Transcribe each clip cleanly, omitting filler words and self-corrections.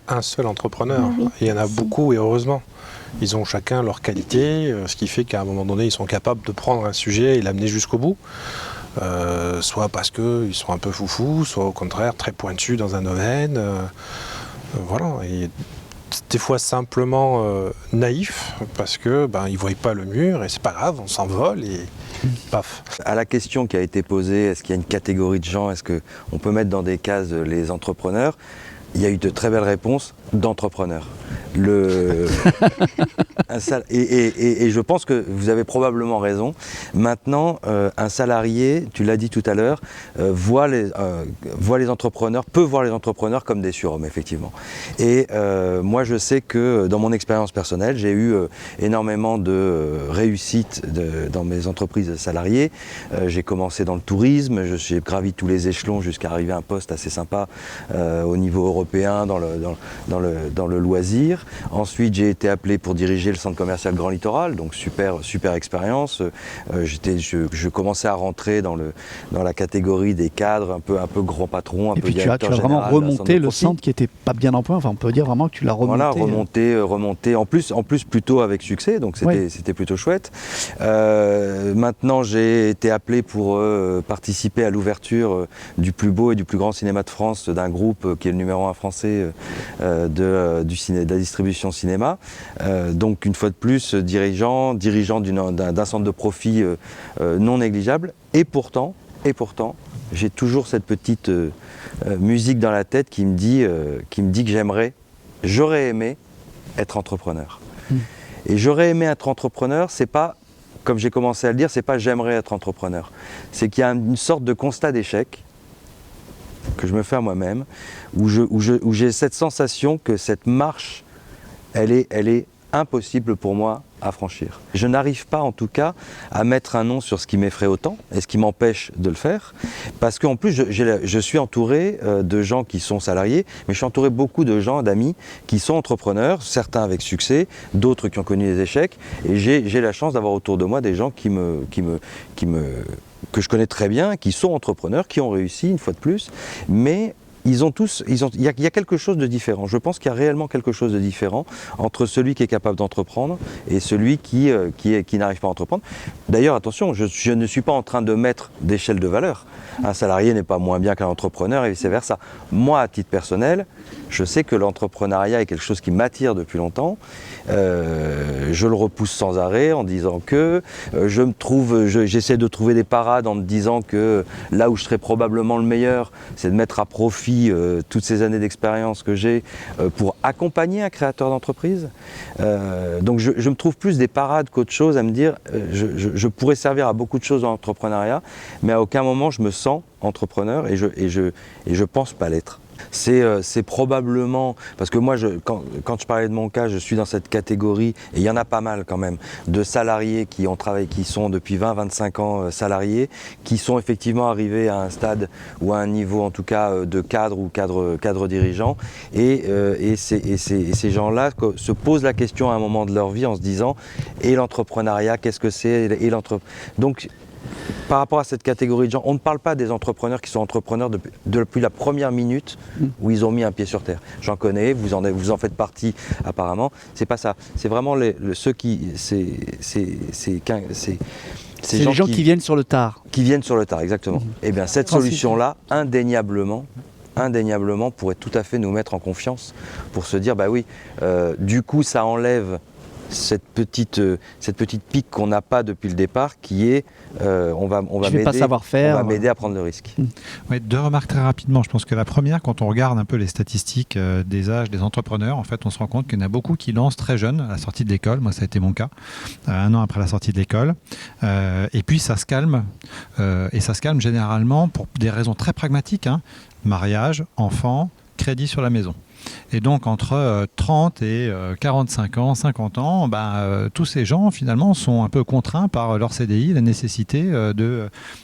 un seul entrepreneur. Oui, Il y en a si. beaucoup et heureusement. Ils ont chacun leur qualité, ce qui fait qu'à un moment donné, ils sont capables de prendre un sujet et l'amener jusqu'au bout. Soit parce qu'ils sont un peu foufous, soit au contraire très pointus dans un domaine. Voilà. Et des fois simplement naïfs parce que ils voient pas le mur et c'est pas grave, on s'envole et paf. À la question qui a été posée, est-ce qu'il y a une catégorie de gens, est-ce qu'on peut mettre dans des cases les entrepreneurs? Il y a eu de très belles réponses d'entrepreneurs. Et je pense que vous avez probablement raison. Maintenant, un salarié, tu l'as dit tout à l'heure, peut voir les entrepreneurs comme des surhommes, effectivement. Et moi, je sais que dans mon expérience personnelle, j'ai eu énormément de réussite dans mes entreprises salariées. J'ai commencé dans le tourisme, j'ai gravi tous les échelons jusqu'à arriver à un poste assez sympa au niveau européen dans le loisir. Ensuite, j'ai été appelé pour diriger le centre commercial Grand Littoral, donc super expérience. Je commençais à rentrer dans la catégorie des cadres, un peu grand patron, un peu directeur général. Et puis tu as vraiment remonté le centre qui n'était pas bien en point. Enfin, on peut dire vraiment que tu l'as remonté. Voilà, remonté. En plus plutôt avec succès, donc c'était plutôt chouette. Maintenant, j'ai été appelé pour participer à l'ouverture du plus beau et du plus grand cinéma de France d'un groupe qui est le numéro 1 français de la distribution cinéma. Donc une fois de plus, dirigeant d'un centre de profit non négligeable. Et pourtant, j'ai toujours cette petite musique dans la tête qui me dit que j'aurais aimé être entrepreneur. Et j'aurais aimé être entrepreneur, c'est pas, comme j'ai commencé à le dire, c'est pas j'aimerais être entrepreneur. C'est qu'il y a une sorte de constat d'échec que je me fais à moi-même, où j'ai cette sensation que cette marche, elle est impossible pour moi à franchir. Je n'arrive pas en tout cas à mettre un nom sur ce qui m'effraie autant et ce qui m'empêche de le faire, parce qu'en plus je suis entouré de gens qui sont salariés, mais je suis entouré beaucoup de gens, d'amis qui sont entrepreneurs, certains avec succès, d'autres qui ont connu des échecs, et j'ai la chance d'avoir autour de moi des gens que je connais très bien, qui sont entrepreneurs, qui ont réussi une fois de plus, mais il y a quelque chose de différent. Je pense qu'il y a réellement quelque chose de différent entre celui qui est capable d'entreprendre et celui qui n'arrive pas à entreprendre. D'ailleurs, attention, je ne suis pas en train de mettre d'échelle de valeur. Un salarié n'est pas moins bien qu'un entrepreneur et vice-versa. Moi, à titre personnel, je sais que l'entrepreneuriat est quelque chose qui m'attire depuis longtemps. Je le repousse sans arrêt en disant que j'essaie de trouver des parades en me disant que là où je serais probablement le meilleur, c'est de mettre à profit toutes ces années d'expérience que j'ai pour accompagner un créateur d'entreprise. Donc je me trouve plus des parades qu'autre chose à me dire je pourrais servir à beaucoup de choses dans l'entrepreneuriat, mais à aucun moment je me sens entrepreneur et je pense pas l'être. C'est probablement, parce que moi quand je parlais de mon cas, je suis dans cette catégorie, et il y en a pas mal quand même, de salariés qui ont travaillé, qui sont depuis 20-25 ans salariés, qui sont effectivement arrivés à un stade ou à un niveau en tout cas de cadre ou cadre dirigeant, et ces gens-là se posent la question à un moment de leur vie en se disant, et l'entrepreneuriat, qu'est-ce que c'est, donc par rapport à cette catégorie de gens, on ne parle pas des entrepreneurs qui sont entrepreneurs depuis la première minute où ils ont mis un pied sur terre. J'en connais, vous en faites partie apparemment. C'est pas ça. C'est vraiment ceux qui, c'est les gens qui viennent sur le tard. Qui viennent sur le tard, exactement. Eh bien, cette solution-là, indéniablement, pourrait tout à fait nous mettre en confiance pour se dire, bah oui, du coup, ça enlève cette petite pique qu'on n'a pas depuis le départ, qui est on va m'aider à prendre le risque. Ouais, deux remarques très rapidement. Je pense que la première, quand on regarde un peu les statistiques des âges des entrepreneurs, en fait, on se rend compte qu'il y en a beaucoup qui lancent très jeunes à la sortie de l'école. Moi, ça a été mon cas, 1 an après la sortie de l'école. Et puis, ça se calme. Et ça se calme généralement pour des raisons très pragmatiques. Mariage, enfant, crédit sur la maison. Et donc entre 30 et 45 ans, 50 ans, tous ces gens finalement sont un peu contraints par leur CDI, la nécessité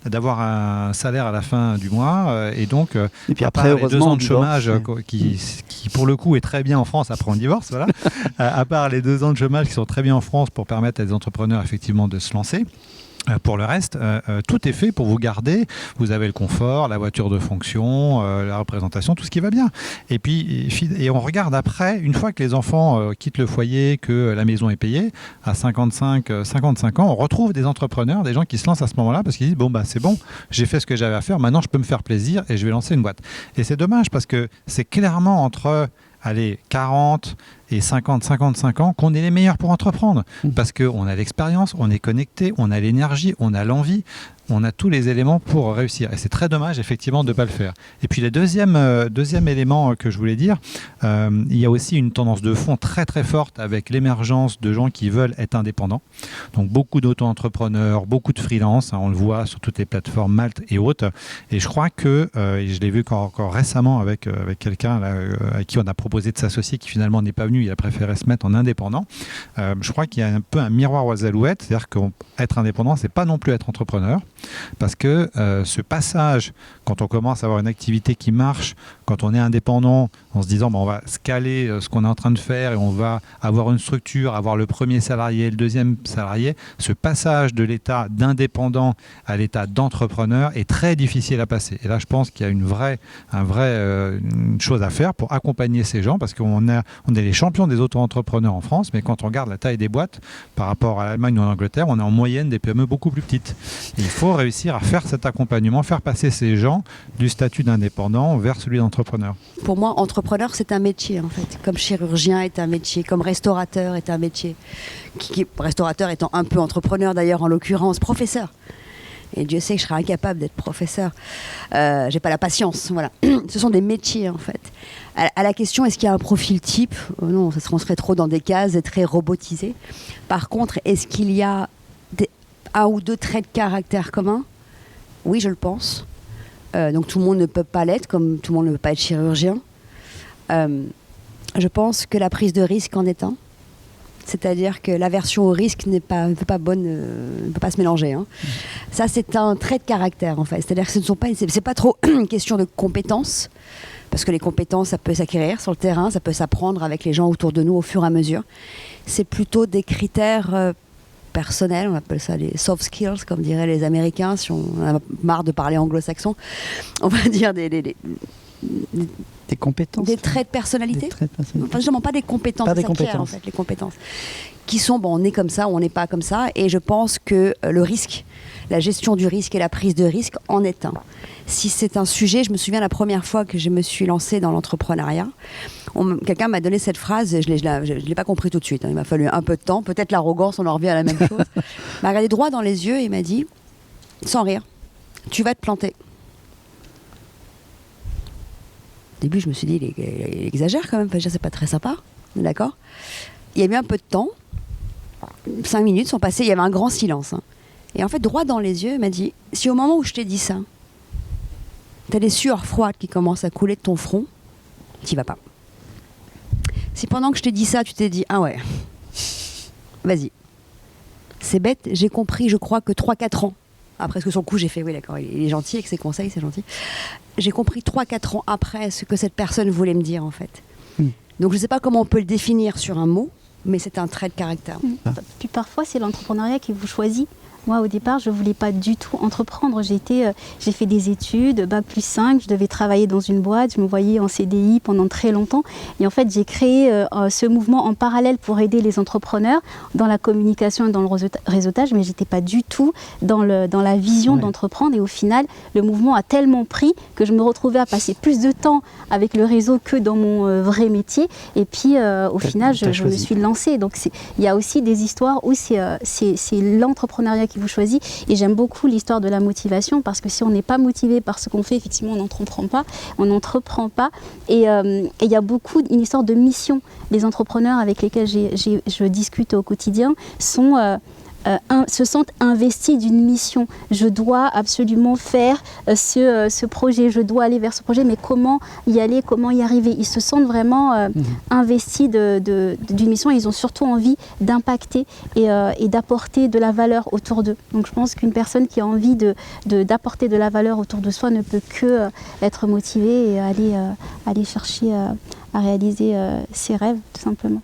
d'avoir un salaire à la fin du mois. Et donc, et puis après, les 2 ans de chômage qui pour le coup est très bien en France après un divorce, voilà. À part les 2 ans de chômage qui sont très bien en France pour permettre à des entrepreneurs effectivement de se lancer. Pour le reste, tout est fait pour vous garder. Vous avez le confort, la voiture de fonction, la représentation, tout ce qui va bien. Et puis, on regarde après, une fois que les enfants quittent le foyer, que la maison est payée, à 55 ans, on retrouve des entrepreneurs, des gens qui se lancent à ce moment-là parce qu'ils disent bon, bah, c'est bon, j'ai fait ce que j'avais à faire, maintenant je peux me faire plaisir et je vais lancer une boîte. Et c'est dommage parce que c'est clairement entre 40 et 55 ans qu'on est les meilleurs pour entreprendre. Parce qu'on a l'expérience, on est connecté, on a l'énergie, on a l'envie, on a tous les éléments pour réussir. Et c'est très dommage, effectivement, de ne pas le faire. Et puis, le deuxième élément que je voulais dire, il y a aussi une tendance de fond très, très forte avec l'émergence de gens qui veulent être indépendants. Donc, beaucoup d'auto-entrepreneurs, beaucoup de freelance, hein, on le voit sur toutes les plateformes Malte et autres. Et je crois que, et je l'ai vu encore récemment avec quelqu'un à qui on a proposé de s'associer, qui finalement n'est pas venu, il a préféré se mettre en indépendant. Je crois qu'il y a un peu un miroir aux alouettes, c'est-à-dire qu'être indépendant, c'est pas non plus être entrepreneur. Parce que ce passage, quand on commence à avoir une activité qui marche, quand on est indépendant, en se disant on va scaler ce qu'on est en train de faire et on va avoir une structure, avoir le premier salarié, le deuxième salarié, ce passage de l'état d'indépendant à l'état d'entrepreneur est très difficile à passer. Et là, je pense qu'il y a une vraie chose à faire pour accompagner ces gens, parce qu'on est les champions des auto-entrepreneurs en France, mais quand on regarde la taille des boîtes par rapport à l'Allemagne ou à l'Angleterre, on est en moyenne des PME beaucoup plus petites. Et il faut réussir à faire cet accompagnement, faire passer ces gens du statut d'indépendant vers celui d'entrepreneur. Pour moi, entrepreneur, c'est un métier, en fait. Comme chirurgien est un métier, comme restaurateur est un métier. Restaurateur étant un peu entrepreneur, d'ailleurs, en l'occurrence, professeur. Et Dieu sait que je serais incapable d'être professeur. J'ai pas la patience, voilà. Ce sont des métiers, en fait. À la question, est-ce qu'il y a un profil type ? Non, on serait trop dans des cases et très robotisé. Par contre, est-ce qu'il y a un ou deux traits de caractère communs ? Oui, je le pense. Donc tout le monde ne peut pas l'être, comme tout le monde ne peut pas être chirurgien. Je pense que la prise de risque en est un. C'est-à-dire que l'aversion au risque ne peut pas se mélanger. Hein. Ça, c'est un trait de caractère, en fait. C'est-à-dire que c'est pas trop une question de compétences, parce que les compétences, ça peut s'acquérir sur le terrain, ça peut s'apprendre avec les gens autour de nous au fur et à mesure. C'est plutôt des critères personnels, on appelle ça les soft skills, comme diraient les Américains, si on a marre de parler anglo-saxon. On va dire des compétences. Des traits de personnalité. Enfin, justement, pas des compétences. Pas des compétences. En fait, les compétences. Qui sont, on est comme ça ou on n'est pas comme ça. Et je pense que le risque, la gestion du risque et la prise de risque en est un. Si c'est un sujet, je me souviens la première fois que je me suis lancée dans l'entrepreneuriat, quelqu'un m'a donné cette phrase, je ne l'ai pas compris tout de suite. Hein, il m'a fallu un peu de temps, peut-être l'arrogance, on en revient à la même chose. Il m'a regardé droit dans les yeux et il m'a dit, sans rire, tu vas te planter. Au début, je me suis dit, il exagère quand même, enfin, c'est pas très sympa, d'accord ? Il y a eu un peu de temps, 5 minutes sont passées, il y avait un grand silence. Hein. Et en fait, droit dans les yeux, il m'a dit, si au moment où je t'ai dit ça, t'as des sueurs froides qui commencent à couler de ton front, t'y vas pas. Si pendant que je t'ai dit ça, tu t'es dit, ah ouais, vas-y. C'est bête, j'ai compris, je crois que 3-4 ans. Après, sur le coup, j'ai fait, oui, d'accord, il est gentil avec ses conseils, c'est gentil. J'ai compris 3-4 ans après ce que cette personne voulait me dire, en fait. Donc, je ne sais pas comment on peut le définir sur un mot, mais c'est un trait de caractère. Puis parfois, c'est l'entrepreneuriat qui vous choisit. Moi, au départ, je ne voulais pas du tout entreprendre. J'ai fait des études, Bac+5, je devais travailler dans une boîte, je me voyais en CDI pendant très longtemps. Et en fait, j'ai créé ce mouvement en parallèle pour aider les entrepreneurs dans la communication et dans le réseautage, mais je n'étais pas du tout dans la vision d'entreprendre. Et au final, le mouvement a tellement pris que je me retrouvais à passer plus de temps avec le réseau que dans mon vrai métier. Et puis, au final, je me suis lancée. Donc, il y a aussi des histoires où c'est l'entrepreneuriat qui vous choisit. Et j'aime beaucoup l'histoire de la motivation, parce que si on n'est pas motivé par ce qu'on fait, effectivement, on n'entreprend pas. Et il y a beaucoup une histoire de mission. Les entrepreneurs avec lesquels je discute au quotidien se sentent investis d'une mission. Je dois absolument faire ce projet, je dois aller vers ce projet, mais comment y aller, comment y arriver ? Ils se sentent vraiment investis d'une mission, et ils ont surtout envie d'impacter et d'apporter de la valeur autour d'eux. Donc je pense qu'une personne qui a envie d'apporter de la valeur autour de soi ne peut que être motivée et aller chercher à réaliser ses rêves, tout simplement.